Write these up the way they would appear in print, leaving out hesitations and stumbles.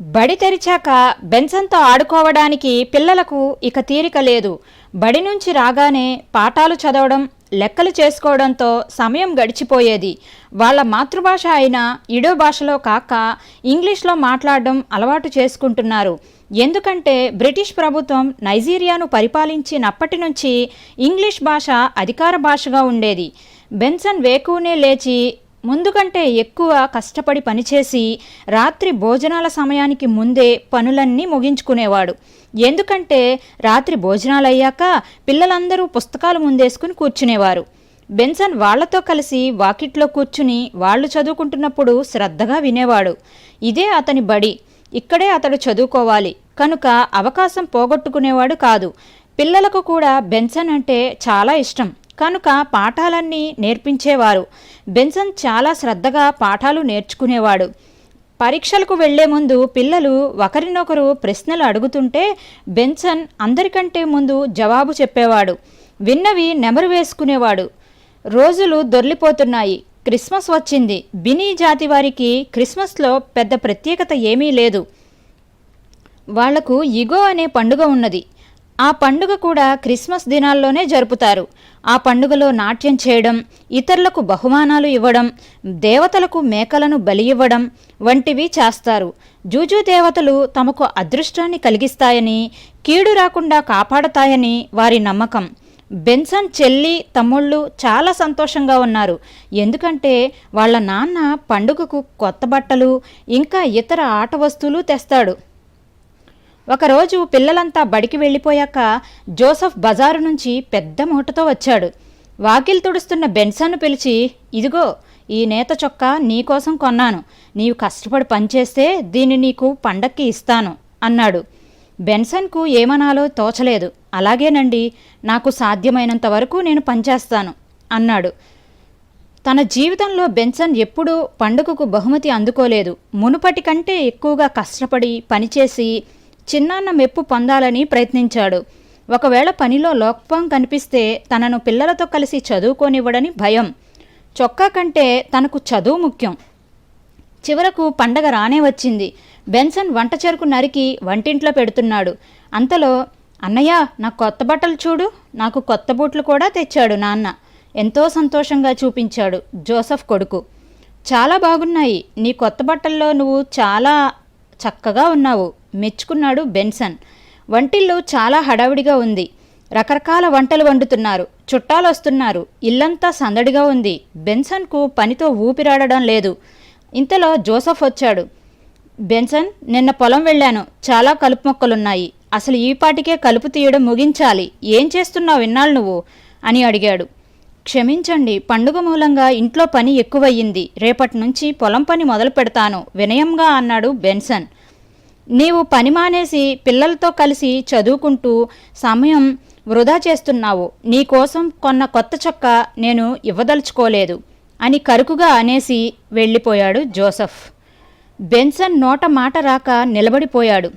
బడి తెరిచాక బెన్సన్తో ఆడుకోవడానికి పిల్లలకు ఇక తీరిక లేదు. బడి నుంచి రాగానే పాఠాలు చదవడం, లెక్కలు చేసుకోవడంతో సమయం గడిచిపోయేది. వాళ్ళ మాతృభాష అయిన ఇడో భాషలో కాక ఇంగ్లీష్లో మాట్లాడడం అలవాటు చేసుకుంటున్నారు. ఎందుకంటే బ్రిటిష్ ప్రభుత్వం నైజీరియాను పరిపాలించినప్పటి నుంచి ఇంగ్లీష్ భాష అధికార భాషగా ఉండేది. బెన్సన్ వేకువనే లేచి ముందు కంటే ఎక్కువ కష్టపడి పనిచేసి రాత్రి భోజనాల సమయానికి ముందే పనులన్నీ ముగించుకునేవాడు. ఎందుకంటే రాత్రి భోజనాలయ్యాక పిల్లలందరూ పుస్తకాలు ముందేసుకుని కూర్చునేవారు. బెన్సన్ వాళ్లతో కలిసి వాకిట్లో కూర్చుని వాళ్ళు చదువుకుంటున్నప్పుడు శ్రద్ధగా వినేవాడు. ఇదే అతని బడి, ఇక్కడే అతడు చదువుకోవాలి కనుక అవకాశం పోగొట్టుకునేవాడు కాదు. పిల్లలకు కూడా బెన్సన్ అంటే చాలా ఇష్టం కనుక పాఠాలన్నీ నేర్పించేవారు. బెన్సన్ చాలా శ్రద్ధగా పాఠాలు నేర్చుకునేవాడు. పరీక్షలకు వెళ్లే ముందు పిల్లలు ఒకరినొకరు ప్రశ్నలు అడుగుతుంటే బెన్సన్ అందరికంటే ముందు జవాబు చెప్పేవాడు. విన్నవి నెమరు వేసుకునేవాడు. రోజులు దొర్లిపోతున్నాయి. క్రిస్మస్ వచ్చింది. బినీ జాతి వారికి క్రిస్మస్లో పెద్ద ప్రత్యేకత ఏమీ లేదు. వాళ్లకు ఇగో అనే పండుగ ఉన్నది. ఆ పండుగ కూడా క్రిస్మస్ దినాల్లోనే జరుపుతారు. ఆ పండుగలో నాట్యం చేయడం, ఇతరులకు బహుమానాలు ఇవ్వడం, దేవతలకు మేకలను బలి ఇవ్వడం వంటివి చేస్తారు. జూజూ దేవతలు తమకు అదృష్టాన్ని కలిగిస్తాయని, కీడు రాకుండా కాపాడతాయని వారి నమ్మకం. బెన్సన్ చెల్లి, తమ్ముళ్ళు చాలా సంతోషంగా ఉన్నారు. ఎందుకంటే వాళ్ళ నాన్న పండుగకు కొత్త బట్టలు ఇంకా ఇతర ఆట వస్తువులు తెస్తాడు. ఒకరోజు పిల్లలంతా బడికి వెళ్ళిపోయాక జోసెఫ్ బజారు నుంచి పెద్ద మూటతో వచ్చాడు. వాకిలి తుడుస్తున్న బెన్సన్ను పిలిచి, ఇదిగో ఈ నేత చొక్కా నీకోసం కొన్నాను. నీవు కష్టపడి పనిచేస్తే దీన్ని నీకు పండక్కి ఇస్తాను అన్నాడు. బెన్సన్కు ఏమనాలో తోచలేదు. అలాగేనండి, నాకు సాధ్యమైనంత వరకు నేను పనిచేస్తాను అన్నాడు. తన జీవితంలో బెన్సన్ ఎప్పుడూ పండుగకు బహుమతి అందుకోలేదు. మునుపటి కంటే ఎక్కువగా కష్టపడి పనిచేసి చిన్నాన్న మెప్పు పొందాలని ప్రయత్నించాడు. ఒకవేళ పనిలో లోపం కనిపిస్తే తనను పిల్లలతో కలిసి చదువుకోనివ్వడని భయం. చొక్కా కంటే తనకు చదువు ముఖ్యం. చివరకు పండగ రానే వచ్చింది. బెన్సన్ వంట చెరుకు నరికి వంటింట్లో పెడుతున్నాడు. అంతలో, అన్నయ్య, నా కొత్త బట్టలు చూడు, నాకు కొత్త బూట్లు కూడా తెచ్చాడు నాన్న. ఎంతో సంతోషంగా చూపించాడు జోసెఫ్ కొడుకు. చాలా బాగున్నాయి. నీ కొత్త బట్టల్లో నువ్వు చాలా చక్కగా ఉన్నావు మెచ్చుకున్నాడు బెన్సన్. వంటిల్లు చాలా హడావిడిగా ఉంది. రకరకాల వంటలు వండుతున్నారు. చుట్టాలు వస్తున్నారు. ఇల్లంతా సందడిగా ఉంది. బెన్సన్కు పనితో ఊపిరాడడం లేదు. ఇంతలో జోసెఫ్ వచ్చాడు. బెన్సన్, నిన్న పొలం వెళ్ళాను. చాలా కలుపు మొక్కలున్నాయి. అసలు ఈపాటికే కలుపు తీయడం ముగించాలి. ఏం చేస్తున్నావు ఇన్నాళ్ళు నువ్వు అని అడిగాడు. క్షమించండి, పండుగ మూలంగా ఇంట్లో పని ఎక్కువయ్యింది. రేపటి నుంచి పొలం పని మొదలు పెడతాను వినయంగా అన్నాడు బెన్సన్. నీవు పని మానేసి పిల్లలతో కలిసి చదువుకుంటూ సమయం వృధా చేస్తున్నావు. నీకోసం కొన్న కొత్త చొక్కా నేను ఇవ్వదలుచుకోలేదు అని కరుకుగా అనేసి వెళ్ళిపోయాడు జోసెఫ్. బెన్సన్ నోట మాట రాక నిలబడిపోయాడు.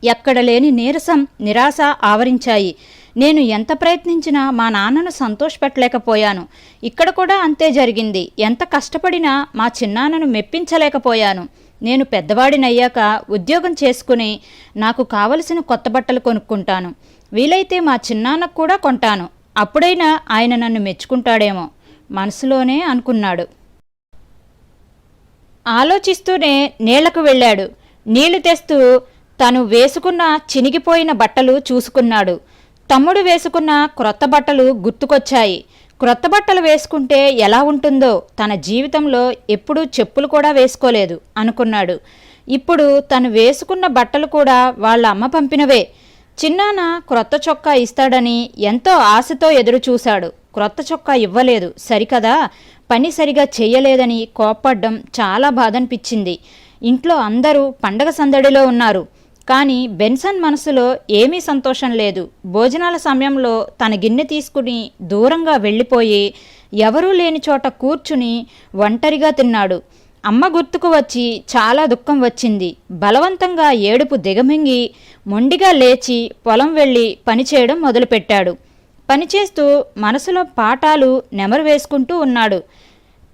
ఎక్కడ లేని నీరసం, నిరాశ ఆవరించాయి. నేను ఎంత ప్రయత్నించినా మా నాన్నను సంతోషపెట్టలేకపోయాను. ఇక్కడ కూడా అంతే జరిగింది. ఎంత కష్టపడినా మా చిన్నాన్నను మెప్పించలేకపోయాను. నేను పెద్దవాడినయ్యాక ఉద్యోగం చేసుకుని నాకు కావలసిన కొత్త బట్టలు కొనుక్కుంటాను. వీలైతే మా చిన్నాన్నకు కూడా కొంటాను. అప్పుడైనా ఆయన నన్ను మెచ్చుకుంటాడేమో మనసులోనే అనుకున్నాడు. ఆలోచిస్తూనే నీళ్లకు వెళ్ళాడు. నీళ్లు తెస్తూ తను వేసుకున్న చినిగిపోయిన బట్టలు చూసుకున్నాడు. తమ్ముడు వేసుకున్న క్రొత్త బట్టలు గుర్తుకొచ్చాయి. క్రొత్త బట్టలు వేసుకుంటే ఎలా ఉంటుందో, తన జీవితంలో ఎప్పుడూ చెప్పులు కూడా వేసుకోలేదు అనుకున్నాడు. ఇప్పుడు తను వేసుకున్న బట్టలు కూడా వాళ్ళ అమ్మ పంపినవే. చిన్నాన్న క్రొత్త చొక్కా ఇస్తాడని ఎంతో ఆశతో ఎదురుచూశాడు. క్రొత్త చొక్కా ఇవ్వలేదు సరికదా, పని సరిగా చెయ్యలేదని కోప్పడ్డం చాలా బాధనిపించింది. ఇంట్లో అందరూ పండగ సందడిలో ఉన్నారు. కానీ బెన్సన్ మనసులో ఏమీ సంతోషం లేదు. భోజనాల సమయంలో తన గిన్నె తీసుకుని దూరంగా వెళ్ళిపోయి ఎవరూ లేని చోట కూర్చుని ఒంటరిగా తిన్నాడు. అమ్మ గుర్తుకు వచ్చి చాలా దుఃఖం వచ్చింది. బలవంతంగా ఏడుపు దిగమింగి మొండిగా లేచి పొలం వెళ్ళి పనిచేయడం మొదలుపెట్టాడు. పనిచేస్తూ మనసులో పాఠాలు నెమరు వేసుకుంటూ ఉన్నాడు.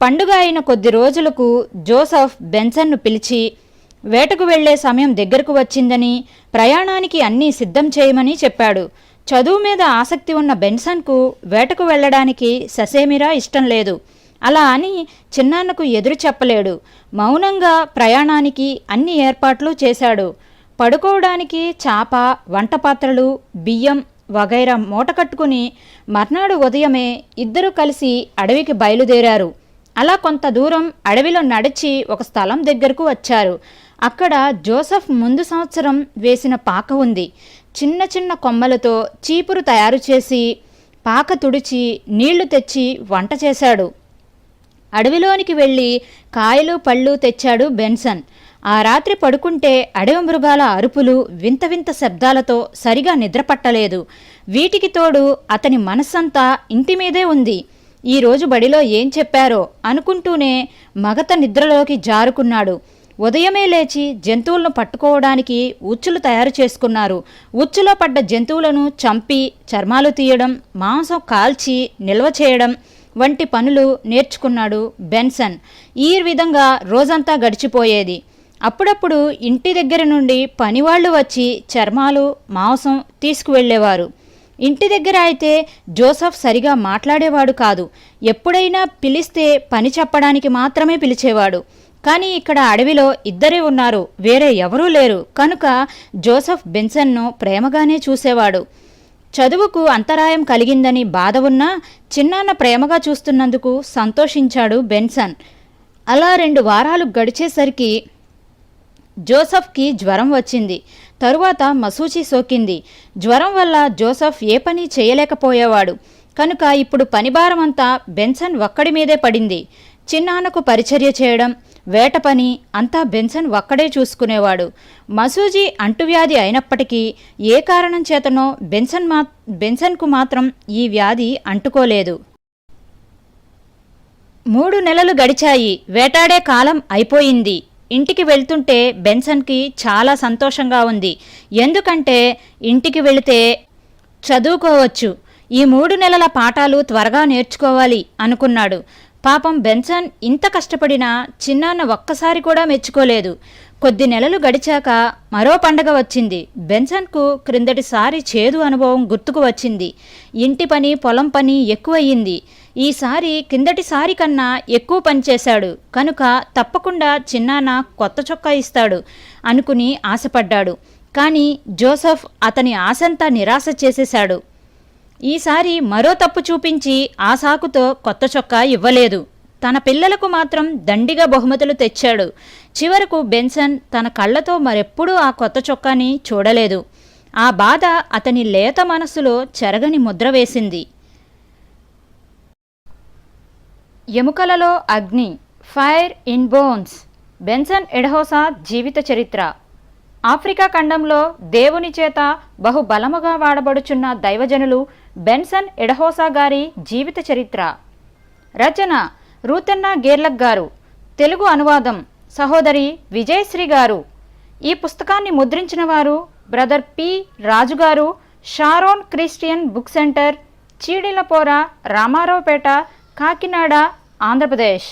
పండుగ అయిన కొద్ది రోజులకు జోసెఫ్ బెన్సన్ను పిలిచి, వేటకు వెళ్లే సమయం దగ్గరకు వచ్చిందని, ప్రయాణానికి అన్నీ సిద్ధం చేయమని చెప్పాడు. చదువు మీద ఆసక్తి ఉన్న బెన్సన్కు వేటకు వెళ్లడానికి ససేమిరా ఇష్టం లేదు. అలా అని చిన్నాన్నకు ఎదురు చెప్పలేడు. మౌనంగా ప్రయాణానికి అన్ని ఏర్పాట్లు చేశాడు. పడుకోవడానికి చాప, వంటపాత్రలు, బియ్యం వగైరా మూట కట్టుకుని మర్నాడు ఉదయమే ఇద్దరూ కలిసి అడవికి బయలుదేరారు. అలా కొంత దూరం అడవిలో నడిచి ఒక స్థలం దగ్గరకు వచ్చారు. అక్కడ జోసెఫ్ ముందు సంవత్సరం వేసిన పాక ఉంది. చిన్న చిన్న కొమ్మలతో చీపురు తయారు చేసి పాక తుడిచి నీళ్లు తెచ్చి వంట చేశాడు. అడవిలోనికి వెళ్ళి కాయలు పళ్ళు తెచ్చాడు బెన్సన్. ఆ రాత్రి పడుకుంటే అడవి మృగాల అరుపులు, వింత వింత శబ్దాలతో సరిగా నిద్రపట్టలేదు. వీటికి తోడు అతని మనస్సంతా ఇంటి మీదే ఉంది. ఈరోజు బడిలో ఏం చెప్పారో అనుకుంటూనే మగత నిద్రలోకి జారుకున్నాడు. ఉదయమే లేచి జంతువులను పట్టుకోవడానికి ఉచ్చులు తయారు చేసుకున్నారు. ఉచ్చులో పడ్డ జంతువులను చంపి చర్మాలు తీయడం, మాంసం కాల్చి నిల్వ చేయడం వంటి పనులు నేర్చుకున్నాడు బెన్సన్. ఈ విధంగా రోజంతా గడిచిపోయేది. అప్పుడప్పుడు ఇంటి దగ్గర నుండి పనివాళ్లు వచ్చి చర్మాలు, మాంసం తీసుకువెళ్లేవారు. ఇంటి దగ్గర అయితే జోసెఫ్ సరిగా మాట్లాడేవాడు కాదు. ఎప్పుడైనా పిలిస్తే పని చెప్పడానికి మాత్రమే పిలిచేవాడు. కానీ ఇక్కడ అడవిలో ఇద్దరే ఉన్నారు, వేరే ఎవరూ లేరు. కనుక జోసెఫ్ బెన్సన్ను ప్రేమగానే చూసేవాడు. చదువుకు అంతరాయం కలిగిందని బాధ ఉన్నా చిన్నాన్న ప్రేమగా చూస్తున్నందుకు సంతోషించాడు బెన్సన్. అలా 2 వారాలు గడిచేసరికి జోసెఫ్కి జ్వరం వచ్చింది. తరువాత మసూచి సోకింది. జ్వరం వల్ల జోసెఫ్ ఏ పని చేయలేకపోయేవాడు. కనుక ఇప్పుడు పనిభారం అంతా బెన్సన్ ఒక్కడి మీదే పడింది. చిన్నాన్నకు పరిచర్య చేయడం, వేట పని అంతా బెన్సన్ ఒక్కడే చూసుకునేవాడు. మసూజీ అంటువ్యాధి అయినప్పటికీ ఏ కారణం చేతనో బెన్సన్కు మాత్రం ఈ వ్యాధి అంటుకోలేదు. 3 నెలలు గడిచాయి. వేటాడే కాలం అయిపోయింది. ఇంటికి వెళ్తుంటే బెన్సన్కి చాలా సంతోషంగా ఉంది. ఎందుకంటే ఇంటికి వెళితే చదువుకోవచ్చు. ఈ 3 నెలల పాఠాలు త్వరగా నేర్చుకోవాలి అనుకున్నాడు. పాపం బెన్సన్ ఇంత కష్టపడినా చిన్నాన్న ఒక్కసారి కూడా మెచ్చుకోలేదు. కొద్ది నెలలు గడిచాక మరో పండగ వచ్చింది. బెన్సన్కు క్రిందటిసారి చేదు అనుభవం గుర్తుకు వచ్చింది. ఇంటి పని, పొలం పని ఎక్కువయ్యింది. ఈసారి కిందటిసారి కన్నా ఎక్కువ పనిచేశాడు. కనుక తప్పకుండా చిన్నాన్న కొత్త చొక్కా ఇస్తాడు అనుకుని ఆశపడ్డాడు. కానీ జోసెఫ్ అతని ఆశంతా నిరాశ చేసేశాడు. ఈసారి మరో తప్పు చూపించి ఆ సాకుతో కొత్త చొక్కా ఇవ్వలేదు. తన పిల్లలకు మాత్రం దండిగా బహుమతులు తెచ్చాడు. చివరకు బెన్సన్ తన కళ్ళతో మరెప్పుడూ ఆ కొత్త చొక్కాని చూడలేదు. ఆ బాధ అతని లేత మనస్సులో చెరగని ముద్ర వేసింది. ఎముకలలో అగ్ని, ఫైర్ ఇన్ బోన్స్. బెన్సన్ ఎడహోసా జీవిత చరిత్ర. ఆఫ్రికా ఖండంలో దేవుని చేత బహుబలముగా వాడబడుచున్న దైవజనులు బెన్సన్ ఎడహోసా గారి జీవిత చరిత్ర. రచన రూతెన్నా గేర్లక్ గారు. తెలుగు అనువాదం సహోదరి విజయశ్రీ గారు. ఈ పుస్తకాన్ని ముద్రించిన వారు brother P Raju garu, Sharon Christian book centre, Cheedilapora, Ramaraopeta, Kakinada, Andhra Pradesh.